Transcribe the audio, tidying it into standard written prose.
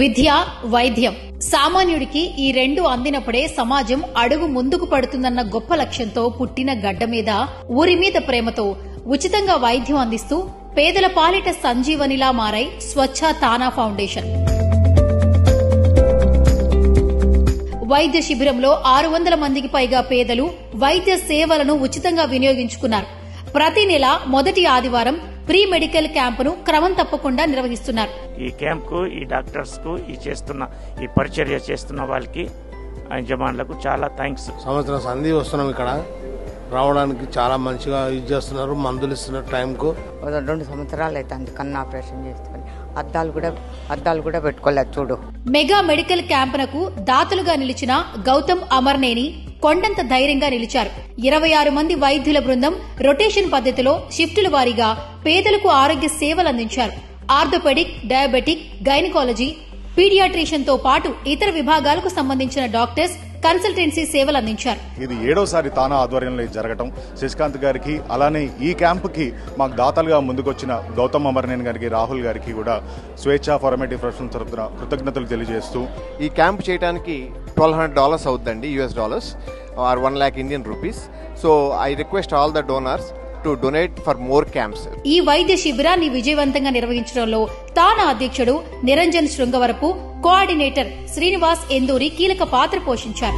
విద్య, వైద్యం. సామాన్యుడికి ఈ రెండు అందినప్పుడే సమాజం అడుగు ముందుకు పడుతుందన్న గొప్ప లక్ష్యంతో పుట్టిన గడ్డ మీద, ఊరి మీద ప్రేమతో ఉచితంగా వైద్యం అందిస్తూ పేదల పాలిట సంజీవనిలా మారై స్వచ్ఛ తానా ఫౌండేషన్. వైద్య శిబిరంలో 600 మందికి పైగా పేదలు వైద్య సేవలను ఉచితంగా వినియోగించుకున్నారు. ప్రతి నెల మొదటి ఆదివారం ప్రీ మెడికల్ క్యాంపును క్రమం తప్పకుండా నిర్వహిస్తున్నారు. ఈ క్యాంప్కు, ఈ డాక్టర్స్ కు, ఈ పరిచర్య చేస్తున్న వాళ్ళకి, యజమానులకు చాలా థ్యాంక్స్. సంవత్సరం సంధి వస్తున్నాం, ఇక్కడ రావడానికి చాలా మంచిగా యూజ్ చేస్తున్నారు, మందులు ఇస్తున్నారు టైంకు. 2 సంవత్సరాలు అవుతుంది కన్ను ఆపరేషన్ చేసుకుని, అద్దాలు కూడా పెట్టుకోలేదు చూడు. మెగా మెడికల్ క్యాంపునకు దాతలుగా నిలిచిన గౌతమ్ అమర్నేని కొండంత ధైర్యంగా నిలిచారు. 26 మంది వైద్యుల బృందం రొటేషన్ పద్ధతిలో షిఫ్టుల వారీగా పేదలకు ఆరోగ్య సేవలు అందించారు. ఆర్థోపెడిక్, డయాబెటిక్, గైనకాలజీ, పీడియాట్రిషియన్ తో పాటు ఇతర విభాగాలకు సంబంధించిన డాక్టర్స్ కన్సల్టెన్సీ సేవలు అందించారు. ఇది 7వసారి తానా ఆధ్వర్యంలో జరగటం. శశికాంత్ గారికి, అలానే ఈ క్యాంపుకి మాకు దాతలుగా ముందుకొచ్చిన గౌతమ్ అమర్నేని గారికి, రాహుల్ గారికి కూడా స్వేచ్ఛ ఫార్మేటివ్ ప్రొఫెషన్ తరఫున కృతజ్ఞతలు తెలియజేస్తూ, ఈ క్యాంప్ చేయడానికి $1,200 అవుతుందండి, US$ or 1 lakh Indian rupees. So I request all the donors to donate for more camps. ఈ వైద్య శిబిరాన్ని విజయవంతంగా నిర్వహించడంలో తానా అధ్యక్షుడు నిరంజన్ శృంగవరపు, కోఆర్డినేటర్ శ్రీనివాస్ ఎందూరి కీలక పాత్ర పోషించారు.